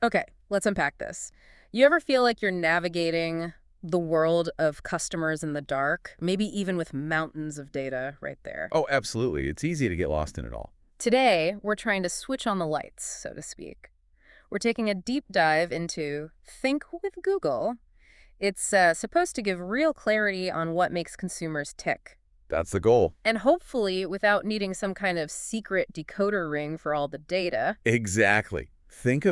Okay, let's unpack this. You ever feel like you're navigating the world of customers in the dark, maybe even with mountains of data right there? Oh, absolutely. It's easy to get lost in it all. Today, we're trying to switch on the lights, so to speak. We're taking a deep dive into Think with Google. It's supposed to give real clarity on what makes consumers tick. That's the goal. And hopefully, without needing some kind of secret decoder ring for all the data. Exactly. Think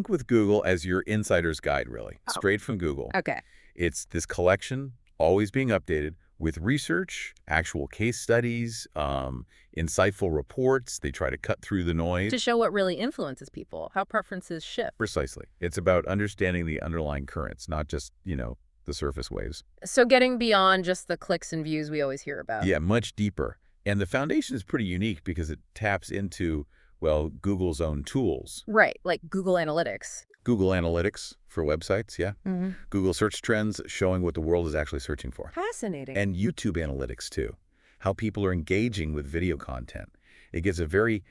with Google as your insider's guide, really, Oh, straight from Google. okay. It's this collection, always being updated with research, actual case studies, insightful reports. They try to cut through the noise. To show what really influences people, how preferences shift. Precisely. It's about understanding the underlying currents, not just, the surface waves. So getting beyond just the clicks and views we always hear about. Yeah, much deeper. And the foundation is pretty unique because it taps into, well, Google's own tools. Right, like Google Analytics. Google Analytics for websites, yeah. Hmm. Google search trends showing what the world is actually searching for. Fascinating. And YouTube Analytics, too. How people are engaging with video content. It gives a very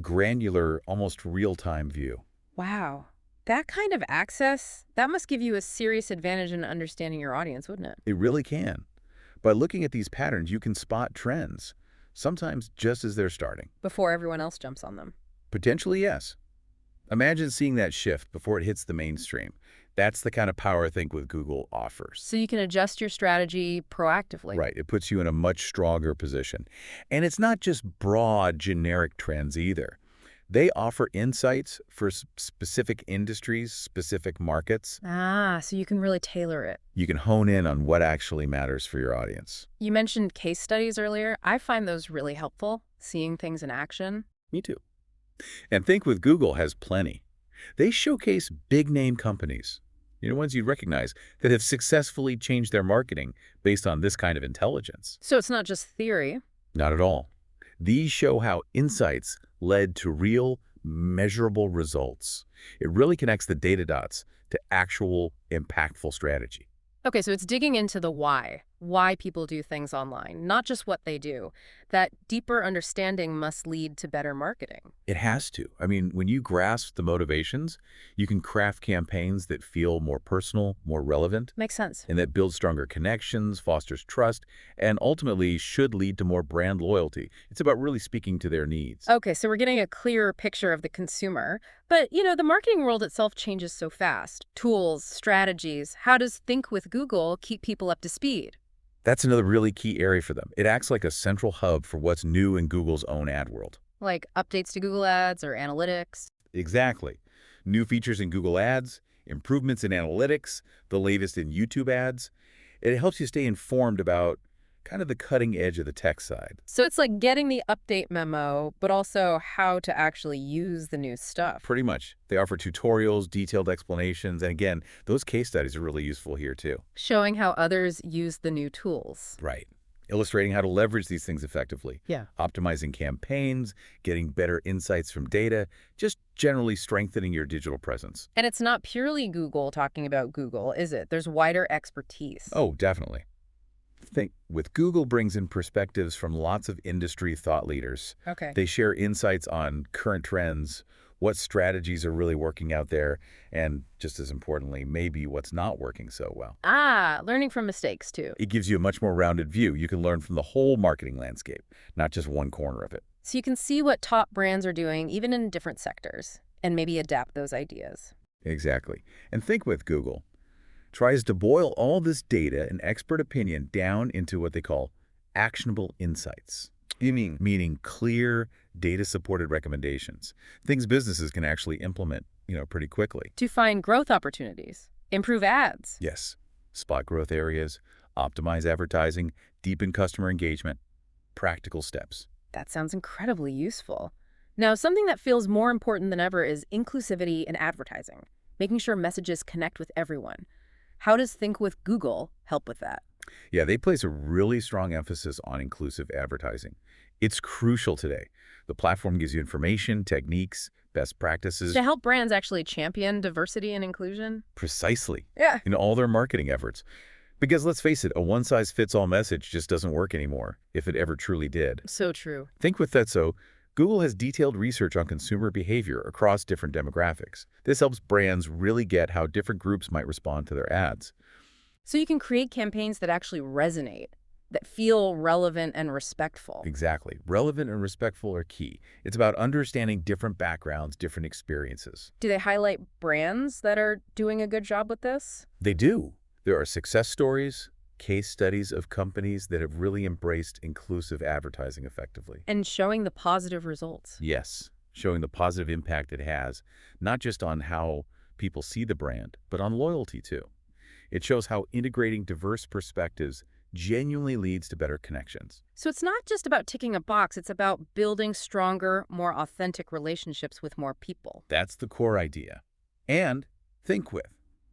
granular, almost real-time view. Wow. That kind of access, that must give you a serious advantage in understanding your audience, wouldn't it? It really can. By looking at these patterns, you can spot trends, sometimes just as they're starting. Before everyone else jumps on them. Potentially, yes. Imagine seeing that shift before it hits the mainstream. That's the kind of power I think with Google offers. So you can adjust your strategy proactively. Right. It puts you in a much stronger position. And it's not just broad, generic trends either. They offer insights for specific industries, specific markets. Ah, so you can really tailor it. You can hone in on what actually matters for your audience. You mentioned case studies earlier. I find those really helpful, seeing things in action. Me too. And Think with Google has plenty. They showcase big-name companies, ones you'd recognize, that have successfully changed their marketing based on this kind of intelligence. So it's not just theory. Not at all. These show how insights led to real, measurable results. It really connects the data dots to actual, impactful strategy. Okay, so it's digging into the why people do things online, not just what they do. That deeper understanding must lead to better marketing. It has to. I mean, when you grasp the motivations, you can craft campaigns that feel more personal, more relevant, Makes sense. and that builds stronger connections, fosters trust, and ultimately should lead to more brand loyalty. It's about really speaking to their needs. Okay, so we're getting a clearer picture of the consumer. But, the marketing world itself changes so fast. Tools, strategies. How does Think with Google keep people up to speed? That's another really key area for them. It acts like a central hub for what's new in Google's own ad world. Like updates to Google Ads or analytics? Exactly. New features in Google Ads, improvements in analytics, the latest in YouTube ads. It helps you stay informed about kind of the cutting edge of the tech side. So it's like getting the update memo, but also how to actually use the new stuff. Pretty much. They offer tutorials, detailed explanations, and again, those case studies are really useful here too. Showing how others use the new tools. Right. Illustrating how to leverage these things effectively. Yeah. Optimizing campaigns, getting better insights from data, just generally strengthening your digital presence. And it's not purely Google talking about Google, is it? There's wider expertise. Oh, definitely. Think with Google brings in perspectives from lots of industry thought leaders. Okay. They share insights on current trends, what strategies are really working out there, and just as importantly, maybe what's not working so well. Ah, learning from mistakes too. It gives you a much more rounded view. You can learn from the whole marketing landscape, not just one corner of it. So you can see what top brands are doing, even in different sectors, and maybe adapt those ideas. Exactly. And Think with Google tries to boil all this data and expert opinion down into what they call actionable insights. You mean? Meaning clear, data-supported recommendations, things businesses can actually implement, pretty quickly. To find growth opportunities, improve ads. Yes, spot growth areas, optimize advertising, deepen customer engagement, practical steps. That sounds incredibly useful. Now, something that feels more important than ever is inclusivity in advertising, making sure messages connect with everyone. How does Think with Google help with that? Yeah, they place a really strong emphasis on inclusive advertising. It's crucial today. The platform gives you information, techniques, best practices. To help brands actually champion diversity and inclusion? Precisely. Yeah. In all their marketing efforts. Because let's face it, a one-size-fits-all message just doesn't work anymore, if it ever truly did. So true. Think with that, so Google has detailed research on consumer behavior across different demographics. This helps brands really get how different groups might respond to their ads. So you can create campaigns that actually resonate, that feel relevant and respectful. Exactly. Relevant and respectful are key. It's about understanding different backgrounds, different experiences. Do they highlight brands that are doing a good job with this? They do. There are success stories, case studies of companies that have really embraced inclusive advertising effectively. And showing the positive results. Yes, showing the positive impact it has, not just on how people see the brand, but on loyalty too. It shows how integrating diverse perspectives genuinely leads to better connections. So it's not just about ticking a box, it's about building stronger, more authentic relationships with more people. That's the core idea. And think with.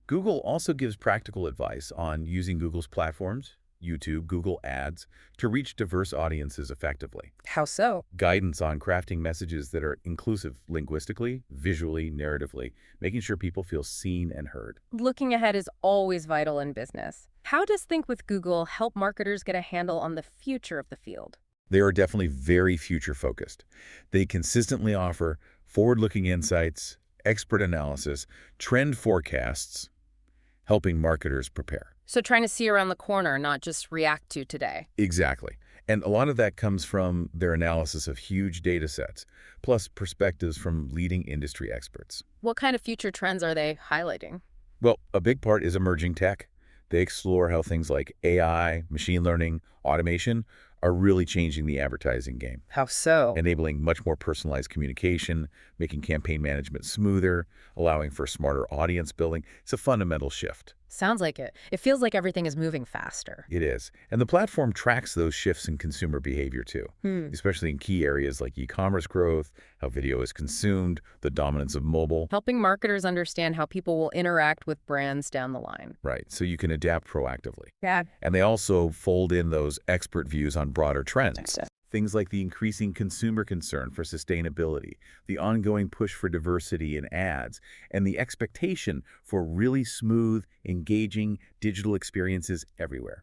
Google also gives practical advice on using Google's platforms, YouTube, Google Ads, to reach diverse audiences effectively. How so? Guidance on crafting messages that are inclusive linguistically, visually, narratively, making sure people feel seen and heard. Looking ahead is always vital in business. How does Think with Google help marketers get a handle on the future of the field? They are definitely very future-focused. They consistently offer forward-looking insights, expert analysis, trend forecasts, helping marketers prepare. So trying to see around the corner, not just react to today. Exactly. And a lot of that comes from their analysis of huge data sets, plus perspectives from leading industry experts. What kind of future trends are they highlighting? Well, a big part is emerging tech. They explore how things like AI, machine learning, automation are really changing the advertising game, How so? enabling much more personalized communication, making campaign management smoother, allowing for smarter audience building. It's a fundamental shift. Sounds like it. It feels like everything is moving faster. It is. And the platform tracks those shifts in consumer behavior too, especially in key areas like e-commerce growth, how video is consumed, the dominance of mobile. Helping marketers understand how people will interact with brands down the line. Right, so you can adapt proactively. Yeah. And they also fold in those expert views on broader trends. Next step. Things like the increasing consumer concern for sustainability, the ongoing push for diversity in ads, and the expectation for really smooth, engaging digital experiences everywhere.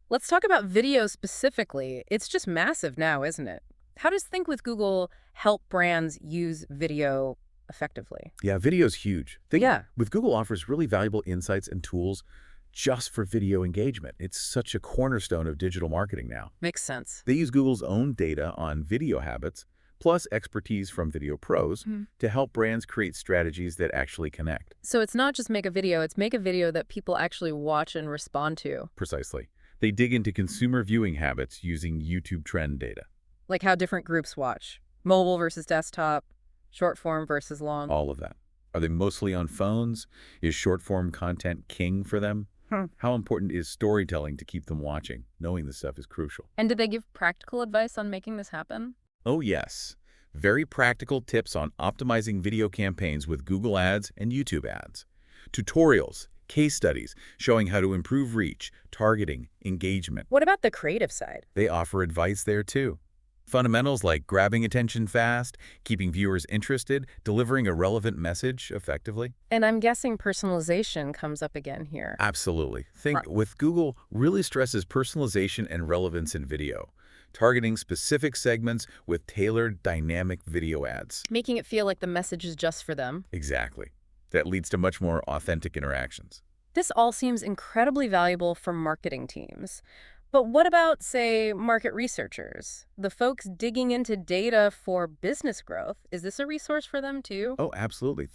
Let's talk about video specifically. It's just massive now, isn't it? How does Think with Google help brands use video effectively? Yeah, video's huge. Yeah. With Google offers really valuable insights and tools just for video engagement. It's such a cornerstone of digital marketing now. Makes sense. They use Google's own data on video habits, plus expertise from video pros, to help brands create strategies that actually connect. So it's not just make a video, it's make a video that people actually watch and respond to. Precisely. They dig into consumer viewing habits using YouTube trend data. Like how different groups watch. Mobile versus desktop, short form versus long. All of that. Are they mostly on phones? Is short-form content king for them? How important is storytelling to keep them watching? Knowing this stuff is crucial. And did they give practical advice on making this happen? Oh, yes. Very practical tips on optimizing video campaigns with Google Ads and YouTube ads. Tutorials, case studies showing how to improve reach, targeting, engagement. What about the creative side? They offer advice there too. Fundamentals like grabbing attention fast, keeping viewers interested, delivering a relevant message effectively. And I'm guessing personalization comes up again here. Absolutely. Think with Google really stresses personalization and relevance in video, targeting specific segments with tailored dynamic video ads. Making it feel like the message is just for them. Exactly. That leads to much more authentic interactions. This all seems incredibly valuable for marketing teams. But what about, say, market researchers? The folks digging into data for business growth. Is this a resource for them too? Oh, absolutely.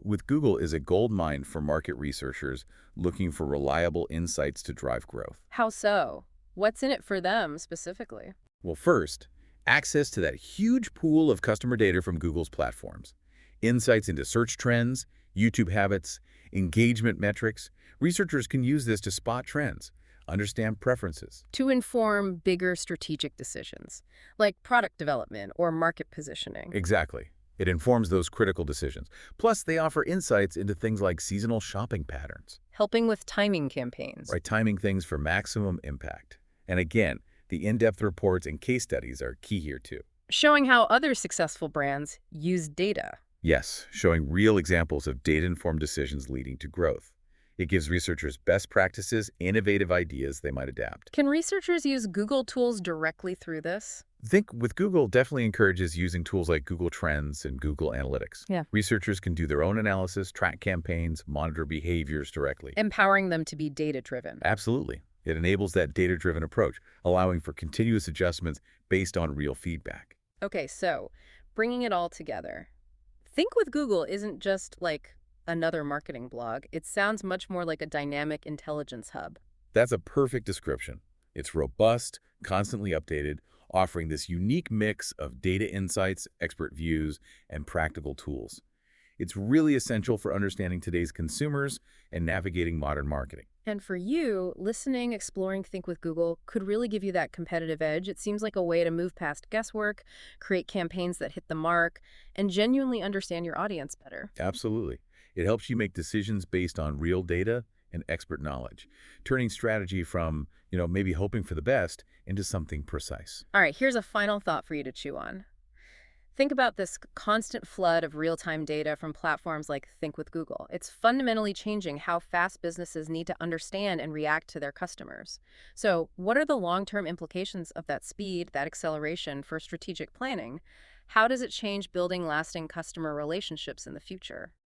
With Google is a gold mine for market researchers looking for reliable insights to drive growth. How so? What's in it for them specifically? Well, first, access to that huge pool of customer data from Google's platforms. Insights into search trends, YouTube habits, engagement metrics. Researchers can use this to spot trends, understand preferences. To inform bigger strategic decisions, like product development or market positioning. Exactly. It informs those critical decisions. Plus, they offer insights into things like seasonal shopping patterns. Helping with timing campaigns. Right, timing things for maximum impact. And again, the in-depth reports and case studies are key here too. Showing how other successful brands use data. Yes, showing real examples of data-informed decisions leading to growth. It gives researchers best practices, innovative ideas they might adapt. Can researchers use Google tools directly through this? Think with Google definitely encourages using tools like Google Trends and Google Analytics. Yeah. Researchers can do their own analysis, track campaigns, monitor behaviors directly. Empowering them to be data-driven. Absolutely. It enables that data-driven approach, allowing for continuous adjustments based on real feedback. Okay, so bringing it all together. Think with Google isn't just like another marketing blog. It sounds much more like a dynamic intelligence hub. That's a perfect description. It's robust, constantly updated, offering this unique mix of data insights, expert views, and practical tools. It's really essential for understanding today's consumers and navigating modern marketing. And for you, listening, exploring Think with Google could really give you that competitive edge. It seems like a way to move past guesswork, create campaigns that hit the mark, and genuinely understand your audience better. Absolutely. It helps you make decisions based on real data and expert knowledge, turning strategy from, maybe hoping for the best into something precise. All right, here's a final thought for you to chew on. Think about this constant flood of real-time data from platforms like Think with Google. It's fundamentally changing how fast businesses need to understand and react to their customers. So, what are the long-term implications of that speed, that acceleration for strategic planning? How does it change building lasting customer relationships in the future?